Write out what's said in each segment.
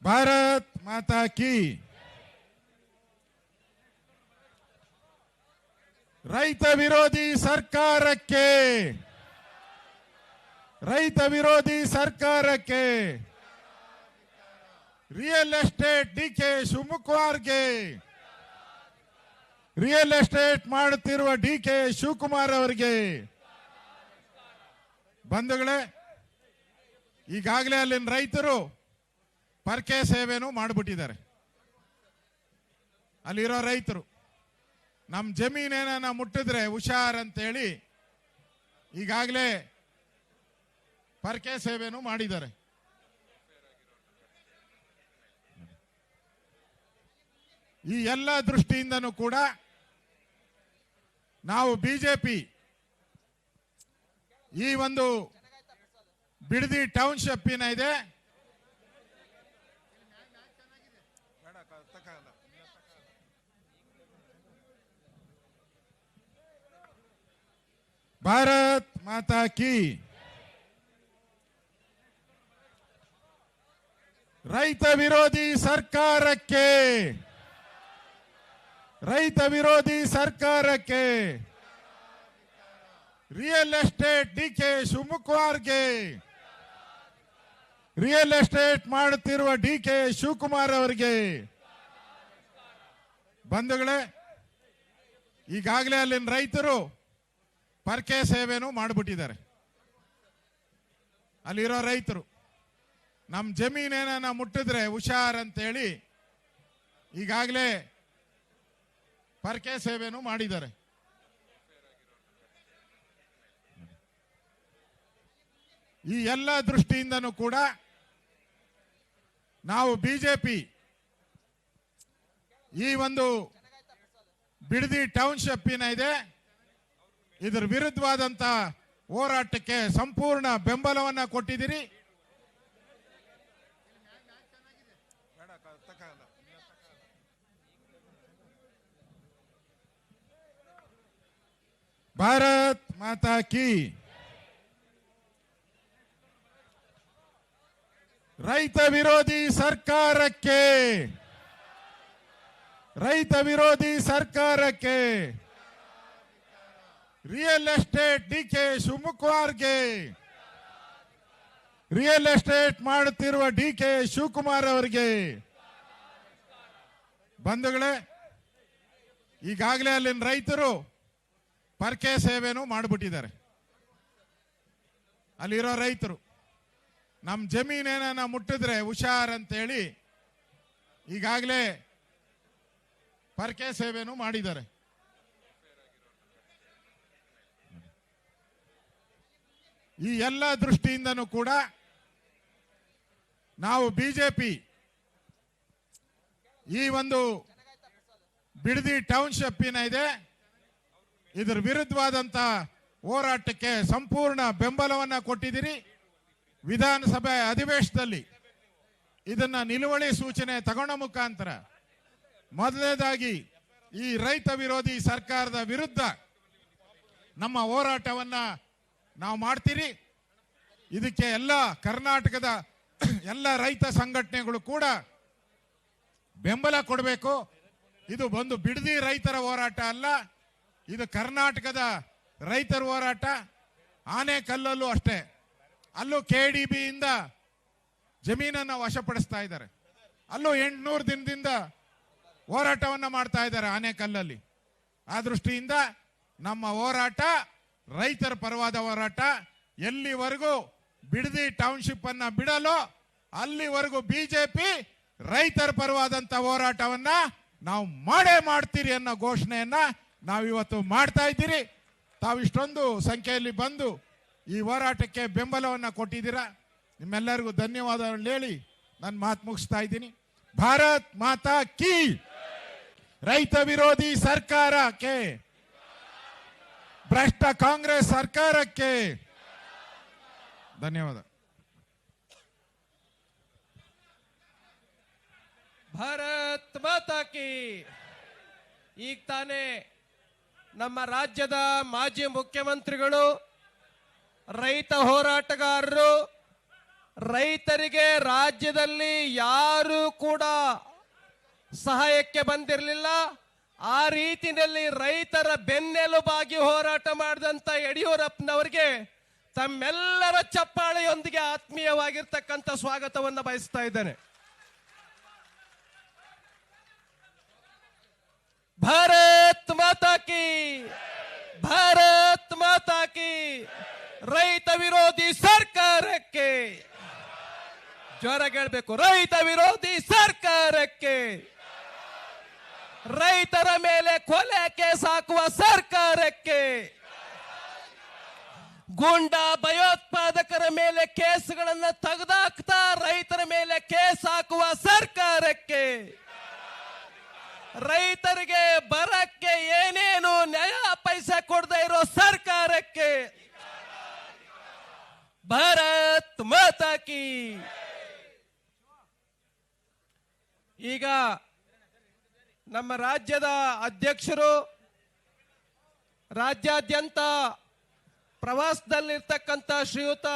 ಭಾರತ್ ಮಾತಾ ಕಿ. ರೈತ ವಿರೋಧಿ ಸರ್ಕಾರಕ್ಕೆ, ರೈತ ವಿರೋಧಿ ಸರ್ಕಾರಕ್ಕೆ, ರಿಯಲ್ ಎಸ್ಟೇಟ್ ಡಿಕೆ ಶಿವಕುಮಾರ್ಗೆ, ರಿಯಲ್ ಎಸ್ಟೇಟ್ ಮಾಡುತ್ತಿರುವ ಡಿಕೆ ಶಿವಕುಮಾರ್ ಅವರಿಗೆ. ಬಂಧುಗಳೇ, ಈಗಾಗಲೇ ಅಲ್ಲಿನ ರೈತರು ಪರ್ಕೆ ಸೇವೆನೂ ಮಾಡಿಬಿಟ್ಟಿದ್ದಾರೆ. ಅಲ್ಲಿರೋ ರೈತರು ನಮ್ಮ ಜಮೀನೇನ ಮುಟ್ಟಿದ್ರೆ ಹುಷಾರ್ ಅಂತೇಳಿ ಈಗಾಗಲೇ ಪರ್ಕೆ ಸೇವೆನೂ ಮಾಡಿದ್ದಾರೆ. ಈ ಎಲ್ಲ ದೃಷ್ಟಿಯಿಂದನೂ ಕೂಡ ನಾವು ಬಿಜೆಪಿ ಈ ಒಂದು ಬಿಡದಿ ಟೌನ್ಶಿಪ್ ಇದೆ ಭಾರತ್ ಮಾತಾ ಕಿ. ರೈತ ವಿರೋಧಿ ಸರ್ಕಾರಕ್ಕೆ, ರೈತ ವಿರೋಧಿ ಸರ್ಕಾರಕ್ಕೆ, ರಿಯಲ್ ಎಸ್ಟೇಟ್ ಡಿಕೆ ಶಿವಕುಮಾರ್ಗೆ, ರಿಯಲ್ ಎಸ್ಟೇಟ್ ಮಾಡುತ್ತಿರುವ ಡಿಕೆ ಶಿವಕುಮಾರ್ ಅವರಿಗೆ. ಬಂಧುಗಳೇ, ಈಗಾಗಲೇ ಅಲ್ಲಿನ ರೈತರು ಪರ್ಕೆ ಸೇವೆನೂ ಮಾಡಿಬಿಟ್ಟಿದ್ದಾರೆ. ಅಲ್ಲಿರೋ ರೈತರು ನಮ್ಮ ಜಮೀನೇನ ಮುಟ್ಟಿದ್ರೆ ಹುಷಾರ್ ಅಂತೇಳಿ ಈಗಾಗಲೇ ಪರ್ಕೆ ಸೇವೆನೂ ಮಾಡಿದ್ದಾರೆ. ಈ ಎಲ್ಲ ದೃಷ್ಟಿಯಿಂದನೂ ಕೂಡ ನಾವು ಬಿಜೆಪಿ ಈ ಒಂದು ಬಿಡದಿ ಟೌನ್ಶಿಪ್ ಇದೆ ಇದರ ವಿರುದ್ಧವಾದಂತ ಹೋರಾಟಕ್ಕೆ ಸಂಪೂರ್ಣ ಬೆಂಬಲವನ್ನ ಕೊಟ್ಟಿದ್ದೀರಿ. ಭಾರತ್ ಮಾತಾ ಕಿ. ರೈತ ವಿರೋಧಿ ಸರ್ಕಾರಕ್ಕೆ, ರೈತ ವಿರೋಧಿ ಸರ್ಕಾರಕ್ಕೆ, ರಿಯಲ್ ಎಸ್ಟೇಟ್ ಡಿಕೆ ಶಿವಕುಮಾರ್ಗೆ, ರಿಯಲ್ ಎಸ್ಟೇಟ್ ಮಾಡುತ್ತಿರುವ ಡಿಕೆ ಶಿವಕುಮಾರ್ ಅವರಿಗೆ. ಬಂಧುಗಳೇ, ಈಗಾಗಲೇ ಅಲ್ಲಿನ ರೈತರು ಪರ್ಕೆ ಸೇವೆನೂ ಮಾಡಿಬಿಟ್ಟಿದ್ದಾರೆ. ಅಲ್ಲಿರೋ ರೈತರು ನಮ್ಮ ಜಮೀನೇನ ಮುಟ್ಟಿದ್ರೆ ಹುಷಾರ್ ಅಂತೇಳಿ ಈಗಾಗಲೇ ಪರ್ಕೆ ಸೇವೆನೂ ಮಾಡಿದ್ದಾರೆ. ಈ ಎಲ್ಲ ದೃಷ್ಟಿಯಿಂದನೂ ಕೂಡ ನಾವು ಬಿಜೆಪಿ ಈ ಒಂದು ಬಿಡದಿ ಟೌನ್ಶಿಪ್ ಇದೆ ಇದರ ವಿರುದ್ಧವಾದಂತ ಹೋರಾಟಕ್ಕೆ ಸಂಪೂರ್ಣ ಬೆಂಬಲವನ್ನ ಕೊಟ್ಟಿದ್ದೀರಿ. ವಿಧಾನಸಭೆ ಅಧಿವೇಶನದಲ್ಲಿ ಇದನ್ನ ನಿಲುವಳಿ ಸೂಚನೆ ತಗೊಂಡ ಮುಖಾಂತರ ಮೊದಲನೇದಾಗಿ ಈ ರೈತ ವಿರೋಧಿ ಸರ್ಕಾರದ ವಿರುದ್ಧ ನಮ್ಮ ಹೋರಾಟವನ್ನ ನಾವು ಮಾಡ್ತೀರಿ. ಇದಕ್ಕೆ ಎಲ್ಲ ಕರ್ನಾಟಕದ ಎಲ್ಲ ರೈತ ಸಂಘಟನೆಗಳು ಕೂಡ ಬೆಂಬಲ ಕೊಡಬೇಕು. ಇದು ಒಂದು ಬಿಡದಿ ರೈತರ ಹೋರಾಟ ಅಲ್ಲ, ಇದು ಕರ್ನಾಟಕದ ರೈತರ ಹೋರಾಟ. ಆನೆಕಲ್ಲಲ್ಲೂ ಅಷ್ಟೇ, ಅಲ್ಲೂ KDB ಇಂದ ಜಮೀನನ್ನ ವಶಪಡಿಸ್ತಾ ಇದ್ದಾರೆ. ಅಲ್ಲೂ 800 ದಿನದಿಂದ ಹೋರಾಟವನ್ನ ಮಾಡ್ತಾ ಇದ್ದಾರೆ ಆನೆಕಲ್ಲಲ್ಲಿ. ಆ ದೃಷ್ಟಿಯಿಂದ ನಮ್ಮ ಹೋರಾಟ ರೈತರ ಪರವಾದ ಹೋರಾಟ. ಎಲ್ಲಿವರೆಗೂ ಬಿಡದಿ ಟೌನ್ಶಿಪ್ ಅನ್ನ ಬಿಡಲು ಅಲ್ಲಿವರೆಗೂ ಬಿಜೆಪಿ ರೈತರ ಪರವಾದಂತ ಹೋರಾಟವನ್ನ ನಾವು ಮಾಡೇ ಮಾಡ್ತೀರಿ ಅನ್ನೋ ಘೋಷಣೆಯನ್ನ ನಾವಿವತ್ತು ಮಾಡ್ತಾ ಇದ್ದೀರಿ. ತಾವಿಷ್ಟೊಂದು ಸಂಖ್ಯೆಯಲ್ಲಿ ಬಂದು ಈ ಹೋರಾಟಕ್ಕೆ ಬೆಂಬಲವನ್ನ ಕೊಟ್ಟಿದ್ದೀರಾ. ನಿಮ್ಮೆಲ್ಲರಿಗೂ ಧನ್ಯವಾದಗಳು ಹೇಳಿ ನನ್ನ ಮಾತು ಮುಗಿಸ್ತಾ ಇದ್ದೀನಿ. ಭಾರತ್ ಮಾತಾ ಕಿ. ರೈತ ವಿರೋಧಿ ಸರ್ಕಾರಕ್ಕೆ, ಭ್ರಷ್ಟ ಕಾಂಗ್ರೆಸ್ ಸರ್ಕಾರಕ್ಕೆ ಧನ್ಯವಾದ. ಭಾರತ್ ಮಾತಾ ಕಿ. ಈಗ ತಾನೇ ನಮ್ಮ ರಾಜ್ಯದ ಮಾಜಿ ಮುಖ್ಯಮಂತ್ರಿಗಳು, ರೈತ ಹೋರಾಟಗಾರರು, ರೈತರಿಗೆ ರಾಜ್ಯದಲ್ಲಿ ಯಾರು ಕೂಡ ಸಹಾಯಕ್ಕೆ ಬಂದಿರಲಿಲ್ಲ. ಆ ರೀತಿಯಲ್ಲಿ ರೈತರ ಬೆನ್ನೆಲುಬಾಗಿ ಹೋರಾಟ ಮಾಡಿದಂತ ಯಡಿಯೂರಪ್ಪನವರಿಗೆ ತಮ್ಮೆಲ್ಲರ ಚಪ್ಪಾಳೆಯೊಂದಿಗೆ ಆತ್ಮೀಯವಾಗಿರ್ತಕ್ಕಂಥ ಸ್ವಾಗತವನ್ನು ಬಯಸ್ತಾ ಇದ್ದೇನೆ. ಭಾರತ್ ಮಾತಾ ಕಿ, ಭಾರತ್ ಮಾತಾ ಕಿ. ರೈತ ವಿರೋಧಿ ಸರ್ಕಾರಕ್ಕೆ ಜೋರಾಗಿ ಹೇಳ್ಬೇಕು, ರೈತ ವಿರೋಧಿ ಸರ್ಕಾರಕ್ಕೆ, ರೈತರ ಮೇಲೆ ಕೊಲೆ ಕೇಸ್ ಹಾಕುವ ಸರ್ಕಾರಕ್ಕೆ, ಗೂಂಡಾ ಭಯೋತ್ಪಾದಕರ ಮೇಲೆ ಕೇಸ್ಗಳನ್ನು ತೆಗೆದಾಕ್ತಾ ರೈತರ ಮೇಲೆ ಕೇಸ್ ಹಾಕುವ ಸರ್ಕಾರಕ್ಕೆ, ರೈತರಿಗೆ ಬರಕ್ಕೆ ಏನೇನು ನ್ಯಾಯ ಪೈಸೆ ಕೊಡದೇ ಇರೋ ಸರ್ಕಾರಕ್ಕೆ ಭಾರತ್ ಮಾತಾ ಕಿ. ಈಗ ನಮ್ಮ ರಾಜ್ಯದ ಅಧ್ಯಕ್ಷರು ರಾಜ್ಯಾದ್ಯಂತ ಪ್ರವಾಸದಲ್ಲಿರ್ತಕ್ಕಂಥ ಶ್ರೀಯುತ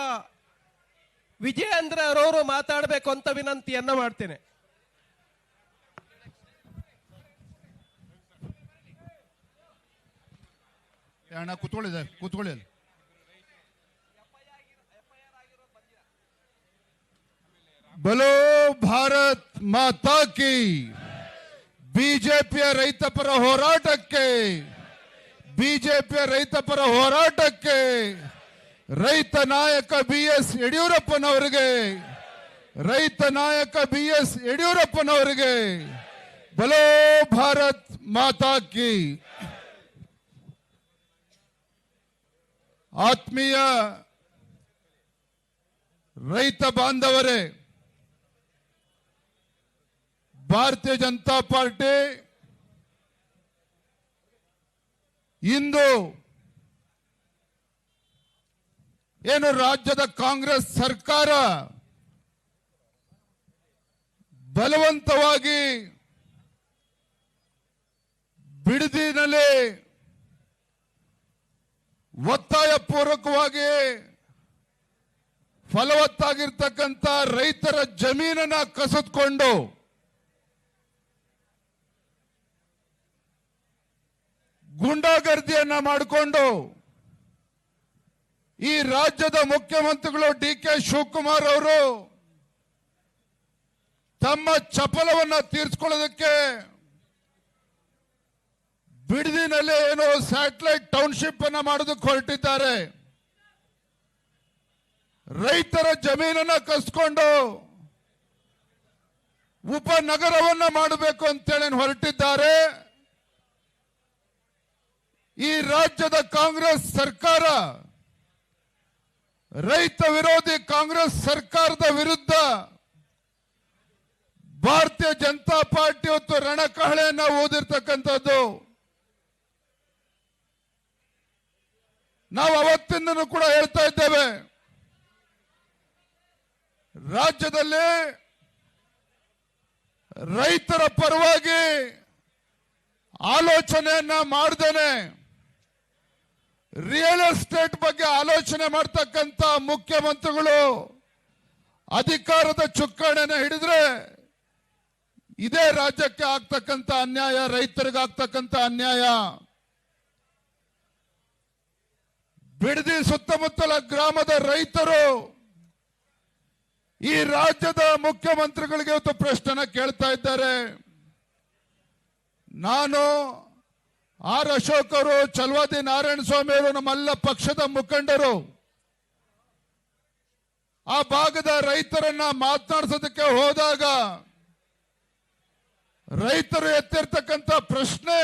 ವಿಜಯೇಂದ್ರ ಅವರವರು ಮಾತಾಡಬೇಕು ಅಂತ ವಿನಂತಿಯನ್ನ ಮಾಡ್ತೇನೆ. ಅಣ್ಣ ಕೂತ್ಕೊಳ್ಳಿ, ಕೂತ್ಕೊಳ್ಳಿ. ಬಲೋ ಭಾರತ್ ಮಾತಾ ಕಿ. ಬಿಜೆಪಿಯ ರೈತ ಪರ ಹೋರಾಟಕ್ಕೆ, ಬಿಜೆಪಿಯ ರೈತ ಪರ ಹೋರಾಟಕ್ಕೆ ರೈತ ನಾಯಕ BS ಯಡಿಯೂರಪ್ಪನವರಿಗೆ, ರೈತ ನಾಯಕ BS ಯಡಿಯೂರಪ್ಪನವರಿಗೆ ಬಲೋ ಭಾರತ್ ಮಾತಾ ಕಿ. ಆತ್ಮೀಯ ರೈತ ಬಾಂಧವರೇ, ಭಾರತೀಯ ಜನತಾ ಪಾರ್ಟಿ ಇಂದು ಏನು ರಾಜ್ಯದ ಕಾಂಗ್ರೆಸ್ ಸರ್ಕಾರ ಬಲವಂತವಾಗಿ ಬಿಡದಿನಲ್ಲಿ ಒತ್ತಾಯ ಪೂರ್ವಕವಾಗಿ ಫಲವತ್ತಾಗಿರ್ತಕ್ಕಂಥ ರೈತರ ಜಮೀನನ್ನ ಕಸಿದುಕೊಂಡು ಗುಂಡಾಗರ್ದಿಯನ್ನ ಮಾಡಿಕೊಂಡು ಈ ರಾಜ್ಯದ ಮುಖ್ಯಮಂತ್ರಿಗಳು DK ಶಿವಕುಮಾರ್ ಅವರು ತಮ್ಮ ಚಪಲವನ್ನ ತೀರಿಸಿಕೊಳ್ಳೋದಕ್ಕೆ ಬಿಡದಿನಲ್ಲಿ ಏನೋ ಸ್ಯಾಟಲೈಟ್ ಟೌನ್ಶಿಪ್ ಅನ್ನ ಮಾಡೋದಕ್ಕೆ ಹೊರಟಿದ್ದಾರೆ. ರೈತರ ಜಮೀನನ್ನ ಕಸ್ಕೊಂಡು ಉಪನಗರವನ್ನ ಮಾಡಬೇಕು ಅಂತೇಳಿ ಹೊರಟಿದ್ದಾರೆ. ಈ ರಾಜ್ಯದ ಕಾಂಗ್ರೆಸ್ ಸರ್ಕಾರ ರೈತ ವಿರೋಧಿ ಕಾಂಗ್ರೆಸ್ ಸರ್ಕಾರದ ವಿರುದ್ಧ ಭಾರತೀಯ ಜನತಾ ಪಾರ್ಟಿ ಇವತ್ತು ರಣಕಹಳೆಯನ್ನ ಊದಿರ್ತಕ್ಕಂಥದ್ದು. ನಾವು ಅವತ್ತಿಂದನೂ ಕೂಡ ಹೇಳ್ತಾ ಇದ್ದೇವೆ, ರಾಜ್ಯದಲ್ಲಿ ರೈತರ ಪರವಾಗಿ ಆಲೋಚನೆಯನ್ನ ಮಾಡದೇನೆ ರಿಯಲ್ ಎಸ್ಟೇಟ್ ಬಗ್ಗೆ ಆಲೋಚನೆ ಮಾಡ್ತಕ್ಕಂಥ ಮುಖ್ಯಮಂತ್ರಿಗಳು ಅಧಿಕಾರದ ಚುಕ್ಕಾಣಿಯನ್ನು ಹಿಡಿದ್ರೆ ಇದೇ ರಾಜ್ಯಕ್ಕೆ ಆಗ್ತಕ್ಕಂಥ ಅನ್ಯಾಯ, ರೈತರಿಗೆ ಆಗ್ತಕ್ಕಂಥ ಅನ್ಯಾಯ. ಬಿಡದಿ ಸುತ್ತಮುತ್ತಲ ಗ್ರಾಮದ ರೈತರು ಈ ರಾಜ್ಯದ ಮುಖ್ಯಮಂತ್ರಿಗಳಿಗೆ ಇವತ್ತು ಪ್ರಶ್ನೆನ ಕೇಳ್ತಾ ಇದ್ದಾರೆ. ನಾನು ಅಶೋಕ್ ಅವರು, ಚಲವಾದಿ ನಾರಾಯಣ ಸ್ವಾಮಿ ಅವರು, ನಮ್ಮೆಲ್ಲ ಪಕ್ಷದ ಮುಖಂಡರು ಆ ಭಾಗದ ರೈತರನ್ನ ಮಾತನಾಡಿಸೋದಕ್ಕೆ ಹೋದಾಗ ರೈತರು ಎತ್ತಿರ್ತಕ್ಕಂಥ ಪ್ರಶ್ನೆ